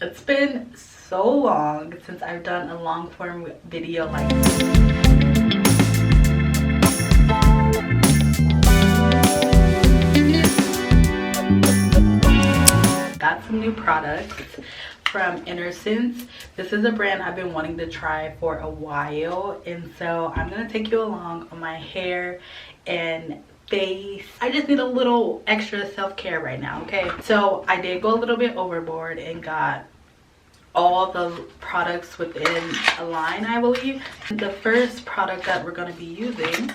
It's been so long since I've done a long form video like this. Got some new products from Innersense. This is a brand I've been wanting to try for a while, and so I'm gonna take you along on my hair and face. I just need a little extra self-care right now, okay? So I did go a little bit overboard and got all the products within a line, I believe. The first product that we're going to be using,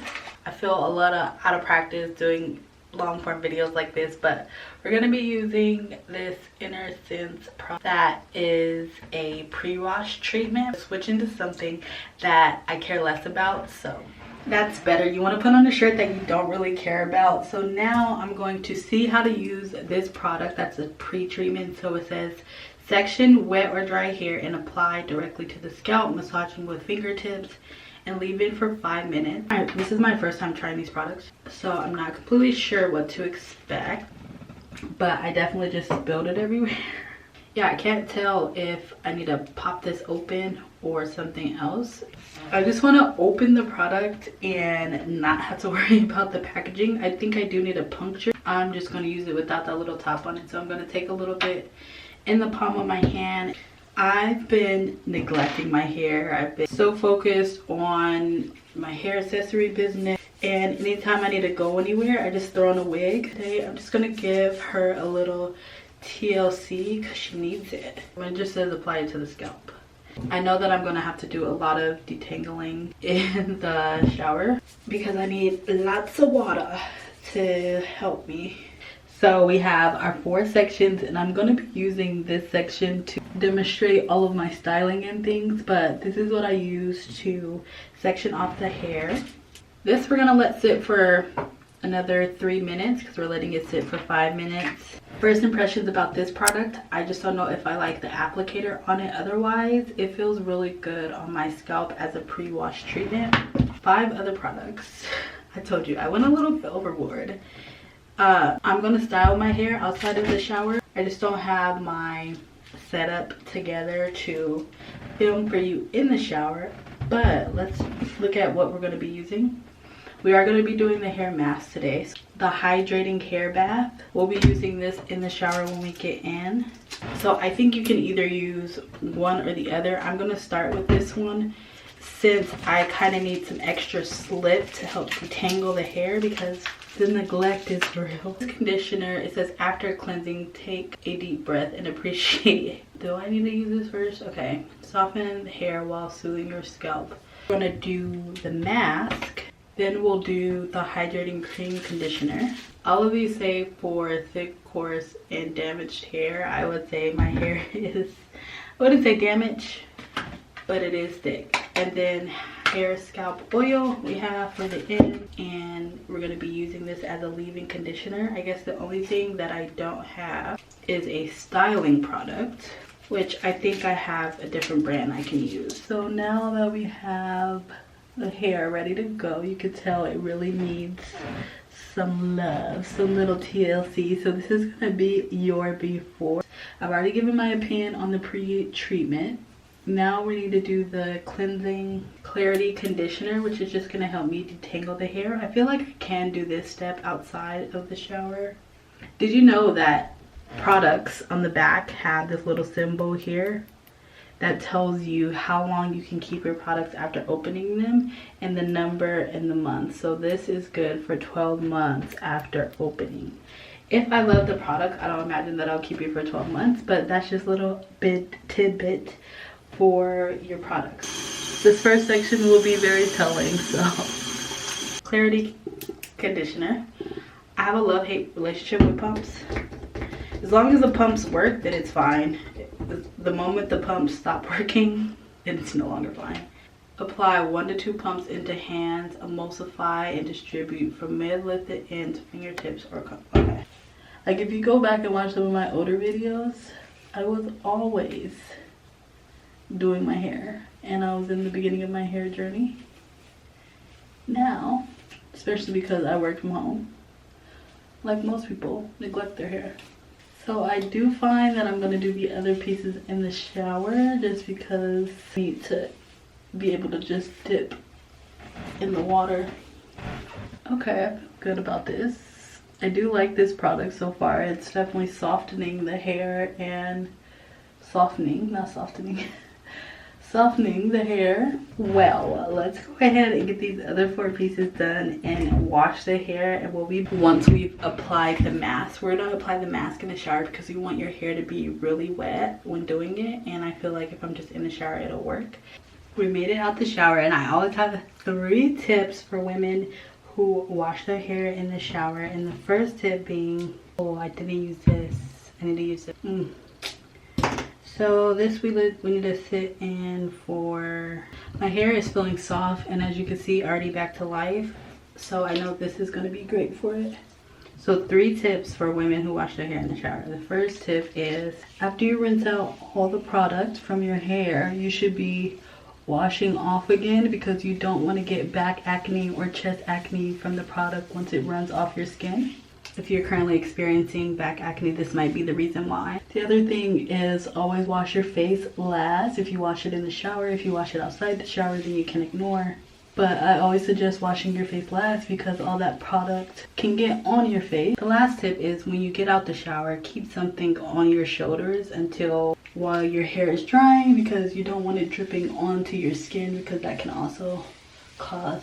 I feel a lot out of practice doing long form videos like this, but we're going to be using this Innersense product that is a pre-wash treatment. Switching to something that I care less about, so that's better. You want to put on a shirt that you don't really care about. So now I'm going to see how to use this product that's a pre-treatment. So it says section wet or dry hair and apply directly to the scalp, massaging with fingertips and leave it for 5 minutes. All right, this is my first time trying these products, so I'm not completely sure what to expect, but I definitely just spilled it everywhere. Yeah, I can't tell if I need to pop this open or something else. I just want to open the product and not have to worry about the packaging. I think I do need a puncture. I'm just going to use it without that little top on it. So I'm going to take a little bit in the palm of my hand. I've been neglecting my hair. I've been so focused on my hair accessory business, and anytime I need to go anywhere, I just throw on a wig. Today, I'm just going to give her a little TLC because she needs it. It just says apply it to the scalp. I know that I'm going to have to do a lot of detangling in the shower because I need lots of water to help me. So we have our 4 sections, and I'm going to be using this section to demonstrate all of my styling and things, but this is what I use to section off the hair. This we're going to let sit for another 3 minutes because we're letting it sit for 5 minutes. First impressions about this product, I just don't know if I like the applicator on it. Otherwise, it feels really good on my scalp as a pre-wash treatment. 5 other products. I told you I went a little bit overboard. I'm gonna style my hair outside of the shower. I just don't have my setup together to film for you in the shower, but let's look at what we're going to be using. We are going to be doing the hair mask today. The hydrating hair bath. We'll be using this in the shower when we get in. So I think you can either use one or the other. I'm going to start with this one since I kind of need some extra slip to help detangle the hair because the neglect is real. Conditioner, it says after cleansing, take a deep breath and appreciate it. Do I need to use this first? Okay. Soften the hair while soothing your scalp. We're going to do the mask. Then we'll do the hydrating cream conditioner. All of these say for thick, coarse, and damaged hair. I would say my hair is, I wouldn't say damaged, but it is thick. And then hair scalp oil we have for the end, and we're going to be using this as a leave-in conditioner. I guess the only thing that I don't have is a styling product, which I think I have a different brand I can use. So now that we have the hair ready to go, you can tell it really needs some love, some little TLC. So this is going to be your before. I've already given my opinion on the pre-treatment. Now we need to do the cleansing clarity conditioner, which is just going to help me detangle the hair. I feel like I can do this step outside of the shower. Did you know that products on the back have this little symbol here that tells you how long you can keep your products after opening them and the number and the month? So this is good for 12 months after opening. If I love the product, I don't imagine that I'll keep it for 12 months, but that's just a little bit tidbit for your products. This first section will be very telling. So clarity conditioner. I have a love-hate relationship with pumps. As long as the pumps work, then it's fine. The moment the pumps stop working, then it's no longer fine. Apply 1 to 2 pumps into hands, emulsify and distribute from mid-lip to end to fingertips or okay. Like if you go back and watch some of my older videos, I was always doing my hair, and I was in the beginning of my hair journey. Now, especially because I work from home, like most people, neglect their hair. So I do find that I'm going to do the other pieces in the shower just because I need to be able to just dip in the water. Okay, I feel good about this. I do like this product so far. It's definitely softening the hair and softening the hair. Well, let's go ahead and get these other 4 pieces done and wash the hair. And once we've applied the mask, we're gonna apply the mask in the shower because you want your hair to be really wet when doing it, and I feel like if I'm just in the shower it'll work. We made it out the shower, and I always have 3 tips for women who wash their hair in the shower. And the first tip being, oh, I didn't use this, I need to use it. So this we need to sit in for, my hair is feeling soft, and as you can see, already back to life. So I know this is going to be great for it. So 3 tips for women who wash their hair in the shower. The first tip is, after you rinse out all the product from your hair, you should be washing off again, because you don't want to get back acne or chest acne from the product once it runs off your skin. If you're currently experiencing back acne, this might be the reason why. The other thing is, always wash your face last. If you wash it in the shower, if you wash it outside the shower, then you can ignore. But I always suggest washing your face last because all that product can get on your face. The last tip is, when you get out the shower, keep something on your shoulders while your hair is drying, because you don't want it dripping onto your skin, because that can also cause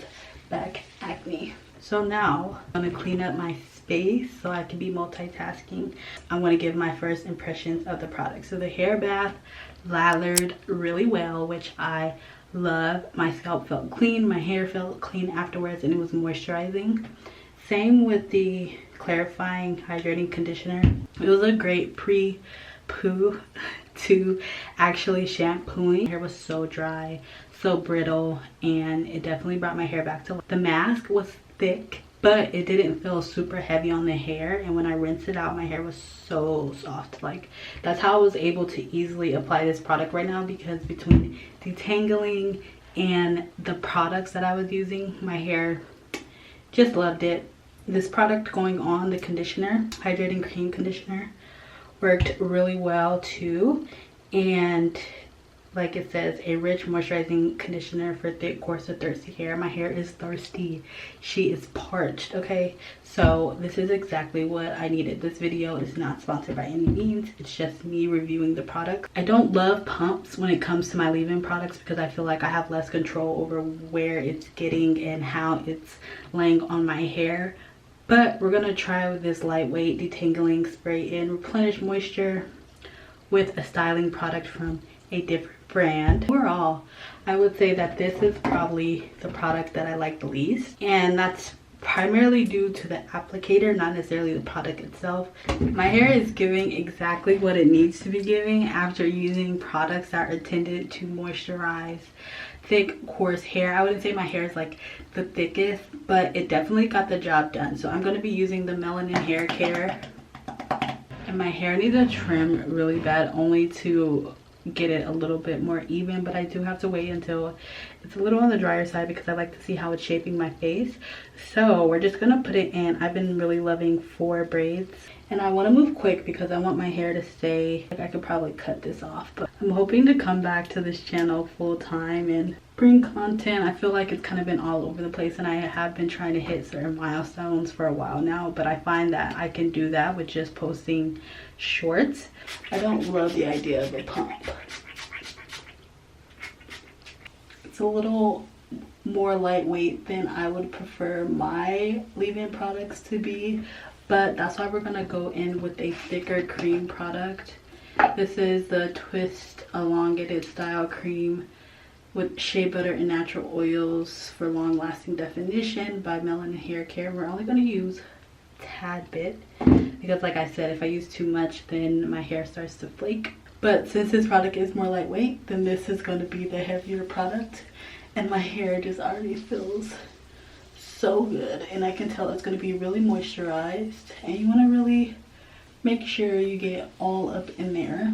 back acne. So now I'm gonna clean up my space so I can be multitasking. I want to give my first impressions of the product. So the hair bath lathered really well, which I love. My scalp felt clean, my hair felt clean afterwards, and it was moisturizing. Same with the clarifying hydrating conditioner. It was a great pre-poo to actually shampooing. My hair was so dry, so brittle, and it definitely brought my hair back to life. The mask was thick, but it didn't feel super heavy on the hair, and when I rinsed it out, my hair was so soft. Like, that's how I was able to easily apply this product right now, because between detangling and the products that I was using, my hair just loved it. This product going on, the conditioner, hydrating cream conditioner, worked really well too. And like it says, a rich moisturizing conditioner for thick, coarse, or thirsty hair. My hair is thirsty. She is parched, okay? So this is exactly what I needed. This video is not sponsored by any means. It's just me reviewing the product. I don't love pumps when it comes to my leave-in products, because I feel like I have less control over where it's getting and how it's laying on my hair. But we're gonna try with this lightweight detangling spray and replenish moisture with a styling product from a different brand. Overall, I would say that this is probably the product that I like the least, and that's primarily due to the applicator, not necessarily the product itself. My hair is giving exactly what it needs to be giving after using products that are intended to moisturize thick, coarse hair. I wouldn't say my hair is like the thickest, but it definitely got the job done. So I'm going to be using the Melanin Hair Care, and my hair needs a trim really bad, only to get it a little bit more even, but I do have to wait until it's a little on the drier side because I like to see how it's shaping my face. So we're just gonna put it in. I've been really loving 4 braids, and I want to move quick because I want my hair to stay, like, I could probably cut this off, but I'm hoping to come back to this channel full time and bring content. I feel like it's kind of been all over the place, and I have been trying to hit certain milestones for a while now, but I find that I can do that with just posting shorts. I don't love the idea of a pump. It's a little more lightweight than I would prefer my leave-in products to be, but that's why we're gonna go in with a thicker cream product. This is the Twist Elongated Style Cream with shea butter and natural oils for long-lasting definition by Melanin Hair Care. We're only going to use a tad bit because, like I said, if I use too much, then my hair starts to flake. But since this product is more lightweight, then this is going to be the heavier product, and my hair just already feels so good, and I can tell it's going to be really moisturized, and you want to really make sure you get all up in there.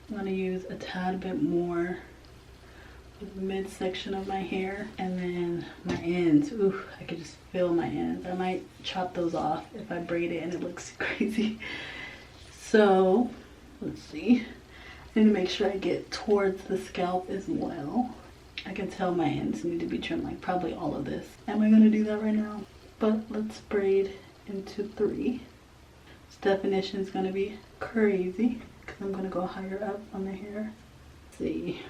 I'm going to use a tad bit more with the midsection of my hair, and then my ends. Ooh, I can just feel my ends. I might chop those off if I braid it and it looks crazy. So let's see, I need to make sure I get towards the scalp as well. I can tell my ends need to be trimmed, like probably all of this. Am I gonna do that right now? But let's braid into 3. This definition is gonna be crazy because I'm gonna go higher up on the hair. Let's see.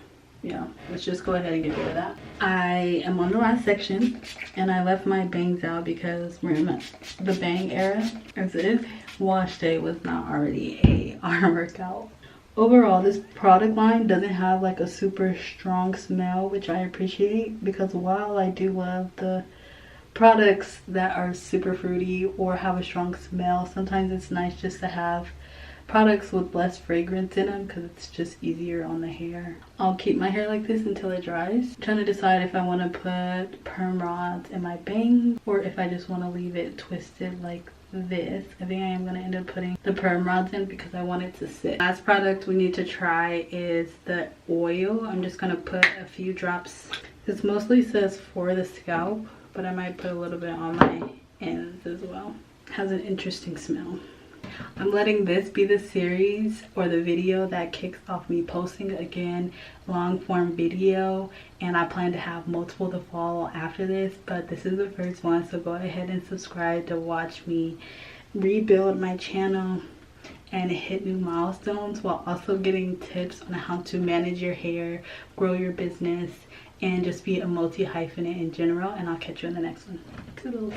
Yeah, let's just go ahead and get rid of that. I am on the last section and I left my bangs out because we're in the bang era, as if wash day was not already a arm workout. Overall, this product line doesn't have like a super strong smell, which I appreciate, because while I do love the products that are super fruity or have a strong smell, sometimes it's nice just to have products with less fragrance in them because it's just easier on the hair. I'll keep my hair like this until it dries. I'm trying to decide if I want to put perm rods in my bangs or if I just want to leave it twisted like this. I think I am going to end up putting the perm rods in because I want it to sit. Last product we need to try is the oil. I'm just going to put a few drops. This mostly says for the scalp, but I might put a little bit on my ends as well. It has an interesting smell. I'm letting this be the series or the video that kicks off me posting again long form video, and I plan to have multiple to follow after this, but this is the first one, so go ahead and subscribe to watch me rebuild my channel and hit new milestones while also getting tips on how to manage your hair, grow your business, and just be a multi-hyphenate in general. And I'll catch you in the next one. Toodles.